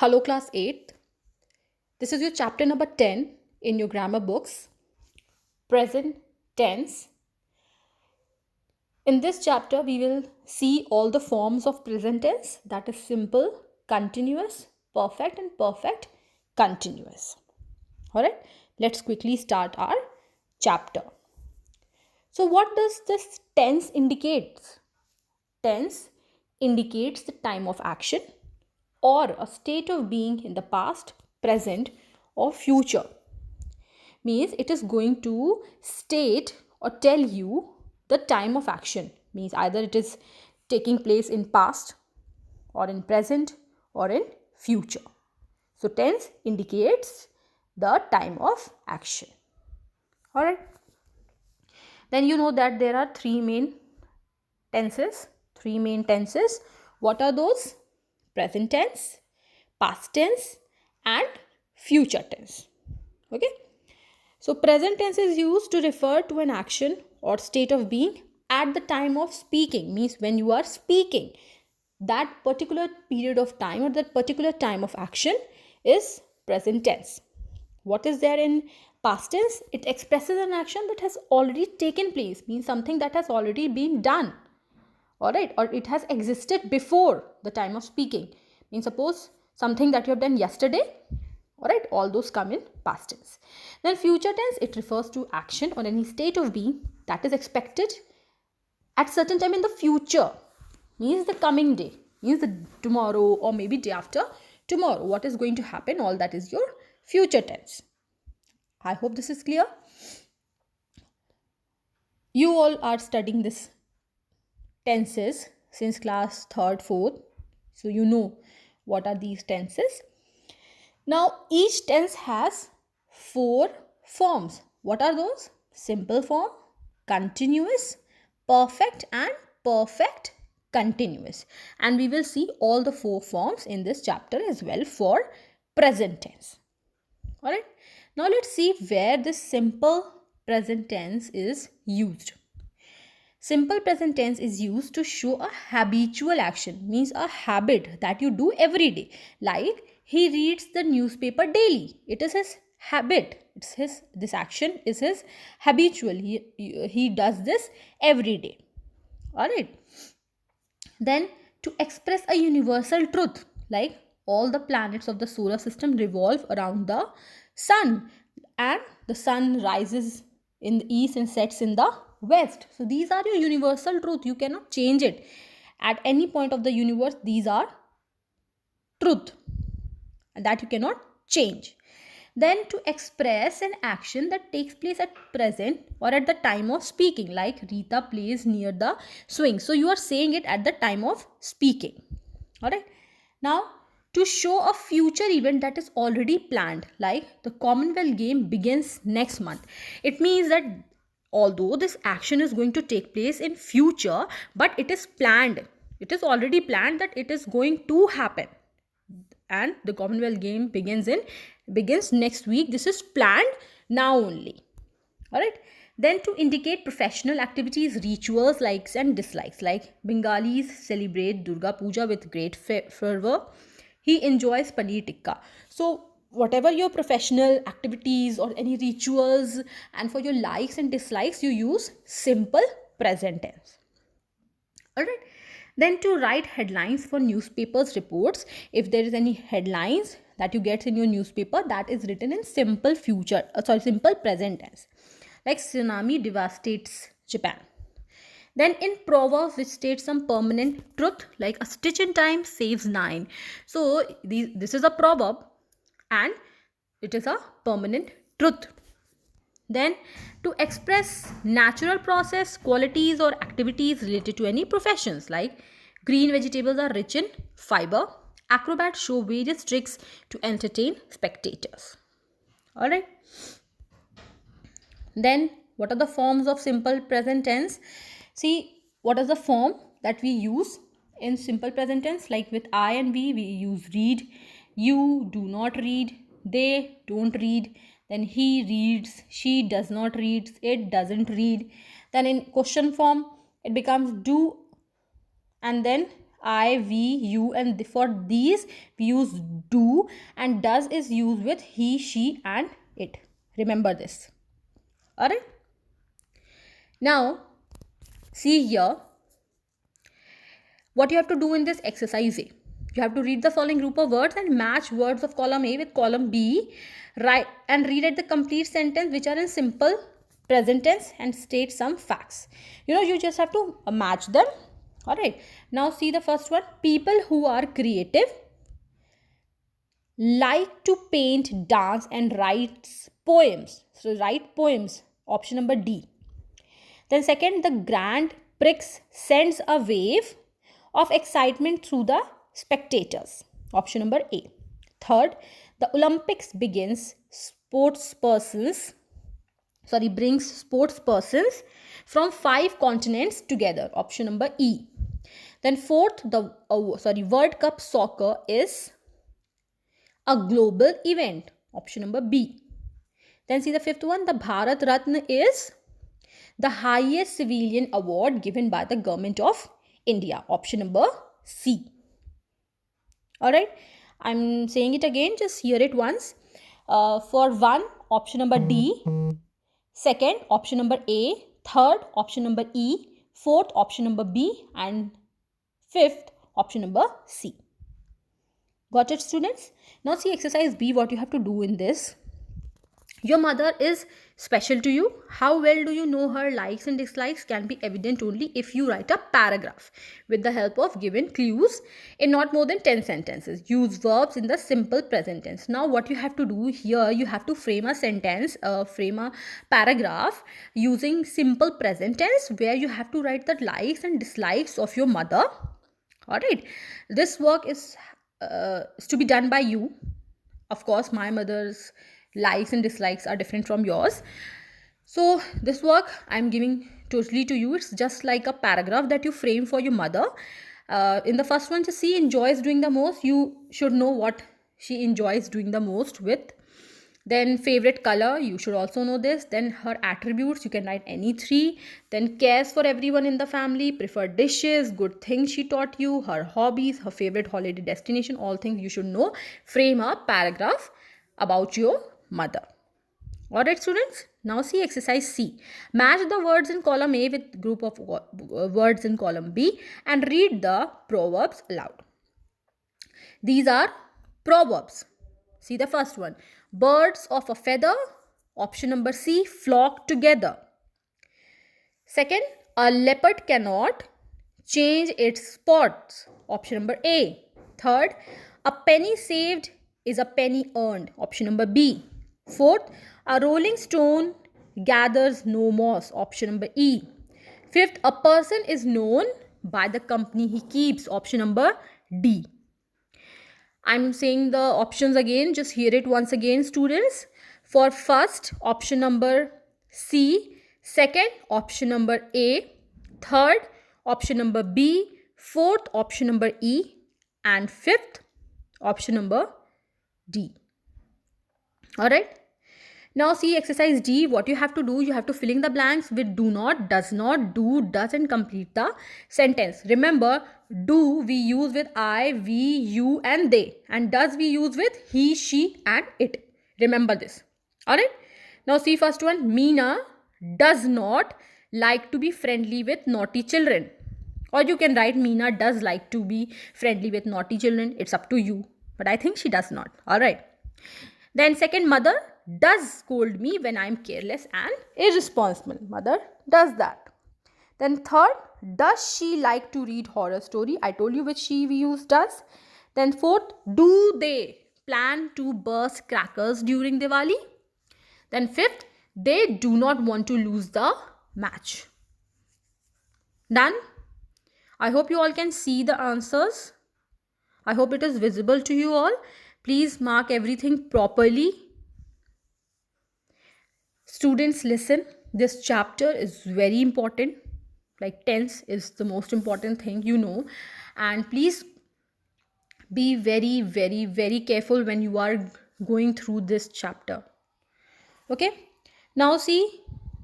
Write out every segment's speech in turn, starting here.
Hello, class 8th. This is your chapter number 10 in your grammar books, present tense. In this chapter, we will see all the forms of present tense, that is simple, continuous, perfect, and perfect continuous. All right, let's quickly start our chapter. So, what does this tense indicate? Tense indicates the time of action or a state of being in the past, present, or future. Means it is going to state or tell you the time of action. Means either it is taking place in past or in present or in future. So tense indicates the time of action. All right. Then you know that there are three main tenses. What are those? Present tense, past tense, and future tense. Okay. So present tense is used to refer to an action or state of being at the time of speaking. Means when you are speaking, that particular period of time or that particular time of action is present tense. What is there in past tense? It expresses an action that has already taken place, means something that has already been done. All right, or it has existed before the time of speaking. Means suppose something that you have done yesterday. All right, all those come in past tense. Then future tense, it refers to action or any state of being that is expected at certain time in the future. Means the coming day, means the tomorrow or maybe day after tomorrow. What is going to happen? All that is your future tense. I hope this is clear. You all are studying this tenses since class 3rd, 4th. So you know what are these tenses. Now each tense has 4 forms. What are those? Simple form, continuous, perfect, and perfect continuous. And we will see all the 4 forms in this chapter as well for present tense. Alright. Now let's see where this simple present tense is used. Simple present tense is used to show a habitual action, means a habit that you do every day. Like he reads the newspaper daily. It is his habit. This action is his habitual. He does this every day. All right. Then to express a universal truth, like all the planets of the solar system revolve around the sun, and the sun rises in the east and sets in the west. So these are your universal truth. You cannot change it. At any point of the universe, these are truth that you cannot change. Then to express an action that takes place at present or at the time of speaking, like Rita plays near the swing. So you are saying it at the time of speaking. Alright. Now to show a future event that is already planned, like the Commonwealth game begins next month. It means that although this action is going to take place in future, but it is planned. It is already planned that it is going to happen. And the Commonwealth game begins next week. This is planned now only. All right. Then to indicate professional activities, rituals, likes and dislikes, like Bengalis celebrate Durga Puja with great fervor. He enjoys paneer tikka. So whatever your professional activities or any rituals, and for your likes and dislikes, you use simple present tense. All right. Then to write headlines for newspapers reports, if there is any headlines that you get in your newspaper, that is written in simple simple present tense. Like tsunami devastates Japan. Then in proverbs which state some permanent truth, like a stitch in time saves 9. So this is a proverb and it is a permanent truth. Then to express natural process, qualities or activities related to any professions, like green vegetables are rich in fiber. Acrobats show various tricks to entertain spectators. Alright. Then what are the forms of simple present tense? See, what is the form that we use in simple present tense? Like with I and we use read. You do not read. They don't read. Then he reads. She does not read. It doesn't read. Then in question form, it becomes do and then I, we, you, and for these we use do, and does is used with he, she, and it. Remember this. Alright. Now, see here what you have to do in this exercise A. You have to read the following group of words and match words of column A with column B. Write and read at the complete sentence which are in simple present tense and state some facts. You just have to match them. Alright. Now see the first one. People who are creative like to paint, dance, and write poems. So write poems. Option number D. Then second, the Grand Prix sends a wave of excitement through the spectators. Option number A. Third, the Olympics brings sportspersons from 5 continents together. Option number E. Then fourth, the World Cup soccer is a global event. Option number B. Then see the fifth one, the Bharat Ratna is the highest civilian award given by the government of India. Option number C. Alright, I'm saying it again, just hear it once. For one, option number D. Second, option number A. Third, option number E. Fourth, option number B. And fifth, option number C. Got it, students? Now see exercise B, what you have to do in this. Your mother is special to you. How well do you know her likes and dislikes can be evident only if you write a paragraph with the help of given clues in not more than 10 sentences. Use verbs in the simple present tense. Now what you have to do here, you have to frame a sentence, frame a paragraph using simple present tense where you have to write the likes and dislikes of your mother. Alright, this work is to be done by you. Of course, my mother's likes and dislikes are different from yours. So this work I'm giving totally to you. It's just like a paragraph that you frame for your mother. In the first one, just see enjoys doing the most. You should know what she enjoys doing the most with. Then favorite color, you should also know this. Then her attributes, you can write any 3. Then cares for everyone in the family, preferred dishes, good things she taught you, her hobbies, her favorite holiday destination, all things you should know. Frame a paragraph about your mother. Alright, students. Now see exercise C. Match the words in column A with group of words in column B and read the proverbs aloud. These are proverbs. See the first one. Birds of a feather. Option number C. Flock together. Second, a leopard cannot change its spots. Option number A. Third, a penny saved is a penny earned. Option number B. Fourth, a rolling stone gathers no moss. Option number E. Fifth, a person is known by the company he keeps. Option number D. I'm saying the options again. Just hear it once again, students. For first, option number C. Second, option number A. Third, option number B. Fourth, option number E. And fifth, option number D. Alright. Now see exercise D. What you have to do, you have to fill in the blanks with do not, does not, do, does, and complete the sentence. Remember, do we use with I, we, you, and they. And does we use with he, she, and it. Remember this. Alright. Now see first one. Meena does not like to be friendly with naughty children. Or you can write Meena does like to be friendly with naughty children. It's up to you. But I think she does not. Alright. Then second, mother does scold me when I'm careless and irresponsible. Mother does that. Then third, does she like to read horror story? I told you which she we use does. Then fourth, do they plan to burst crackers during Diwali? Then fifth, they do not want to lose the match. Done? I hope you all can see the answers. I hope it is visible to you all. Please mark everything properly. Students, listen. This chapter is very important. Like tense is the most important thing, you know. And please be very, very, very careful when you are going through this chapter. Okay. Now see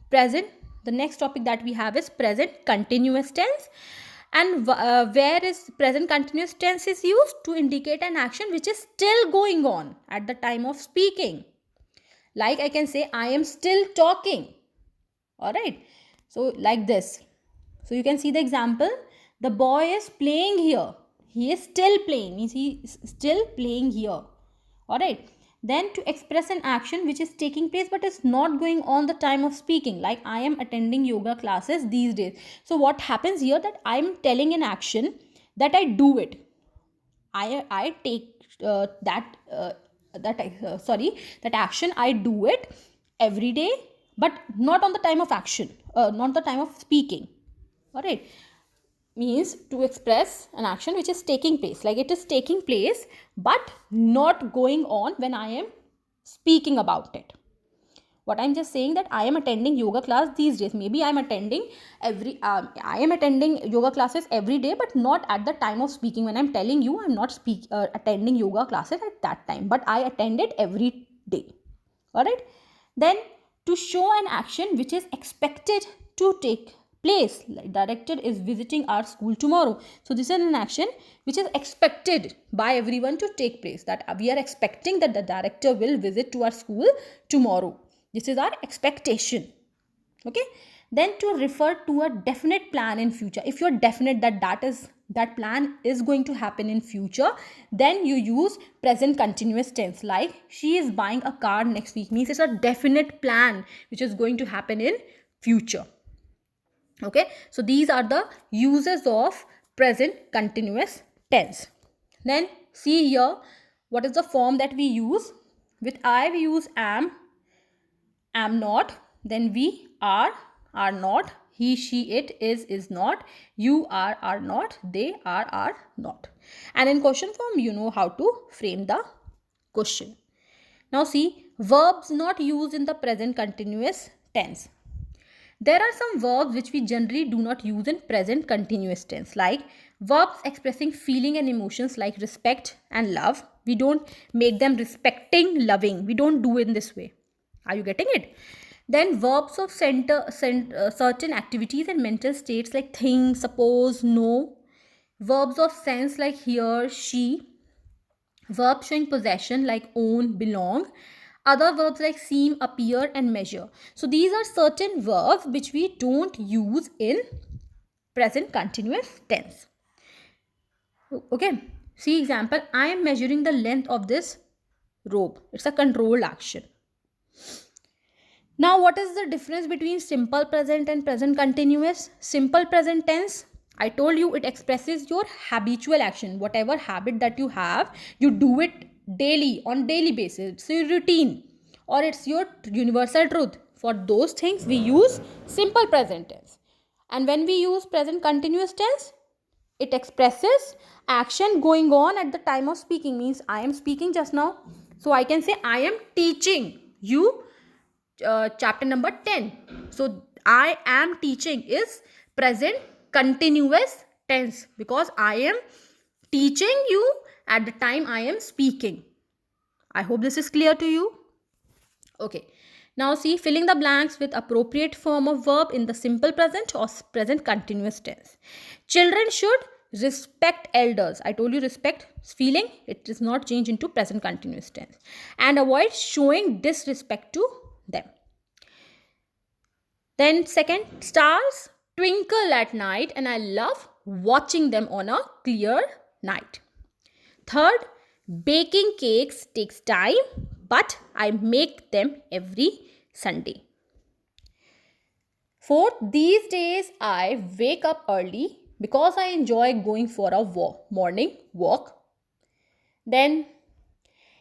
present. The next topic that we have is present continuous tense. And where is present continuous tense is used? To indicate an action which is still going on at the time of speaking. Like I can say, I am still talking. All right. So like this. So you can see the example. The boy is playing here. He is still playing. Means he is still playing here. All right. Then to express an action which is taking place but is not going on the time of speaking. Like I am attending yoga classes these days. So what happens here, that I am telling an action that I do it. I take that action, I do it every day, but not on the time of action, not the time of speaking. All right. Means to express an action which is taking place, like it is taking place but not going on when I am speaking about it. What I'm just saying, that I am attending yoga class these days. Maybe I am attending yoga classes every day, but not at the time of speaking. When I'm telling you, I'm not attending yoga classes at that time, but I attend it every day. All right. Then to show an action which is expected to take place, like director is visiting our school tomorrow. So this is an action which is expected by everyone to take place, that we are expecting that the director will visit to our school tomorrow. This is our expectation. Okay. Then to refer to a definite plan in future. If you're definite that plan is going to happen in future, then you use present continuous tense. Like she is buying a car next week, means it's a definite plan which is going to happen in future. Okay. So these are the uses of present continuous tense. Then see here, what is the form that we use? With I we use am not, then we are not, he she it is not, you are not, they are not. And in question form, you know how to frame the question. Now see, verbs not used in the present continuous tense. There are some verbs which we generally do not use in present continuous tense, like verbs expressing feeling and emotions like respect and love. We don't make them respecting, loving. We don't do it in this way. Are you getting it? Then verbs of certain activities and mental states like think, suppose, know. Verbs of sense like hear, she. Verbs showing possession like own, belong. Other verbs like seem, appear and measure. So these are certain verbs which we don't use in present continuous tense. Okay. See example, I am measuring the length of this rope. It's a controlled action. Now, what is the difference between simple present and present continuous? Simple present tense, I told you, it expresses your habitual action. Whatever habit that you have, you do it daily, on daily basis. It's your routine or it's your universal truth. For those things, we use simple present tense. And when we use present continuous tense, it expresses action going on at the time of speaking. Means I am speaking just now. So I can say I am teaching you chapter number 10. So I am teaching is present continuous tense, because I am teaching you at the time I am speaking. I hope this is clear to you. Okay. Now see, filling the blanks with appropriate form of verb in the simple present or present continuous tense. Children should respect elders. I told you respect feeling, it is not changed into present continuous tense, and avoid showing disrespect to them. Then second, stars twinkle at night and I love watching them on a clear night. Third, baking cakes takes time, but I make them every Sunday. Fourth, these days I wake up early because I enjoy going for a morning walk. Then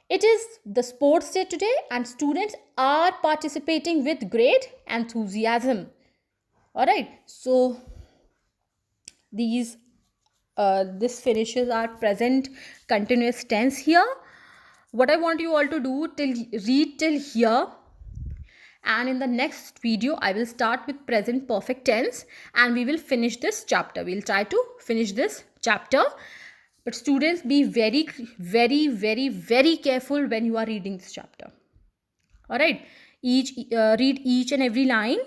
it is the sports day today and students are participating with great enthusiasm. All right. So this finishes our present continuous tense here. What I want you all to do, read till here, and in the next video I will start with present perfect tense and we will finish this chapter. We'll try to finish this chapter. But students, be very, very, very, very careful when you are reading this chapter. All right. Read each and every line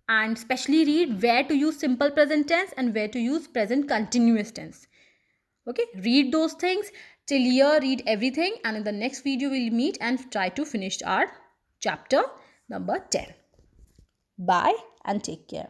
and especially read where to use simple present tense and where to use present continuous tense. Okay, read those things till here, read everything, and in the next video we'll meet and try to finish our chapter number 10. Bye and take care.